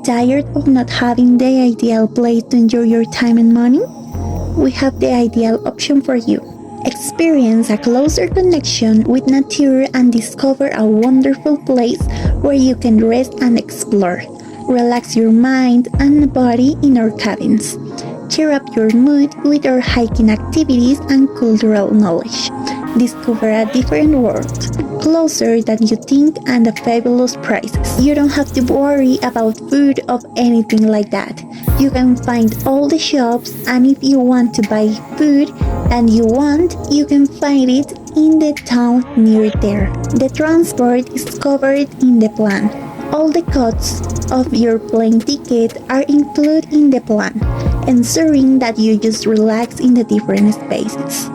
Tired of not having the ideal place to enjoy your time and money? We have the ideal option for you. Experience a closer connection with nature and discover a wonderful place where you can rest and explore. Relax your mind and body in our cabins. Cheer up your mood with our hiking activities and cultural knowledge. Discover a different world, closer than you think and at fabulous prices. You don't have to worry about food or anything like that. You can find all the shops, and if you want to buy food and you can find it in the town near there. The transport is covered in the plan. All the costs of your plane ticket are included in the plan, ensuring that you just relax in the different spaces.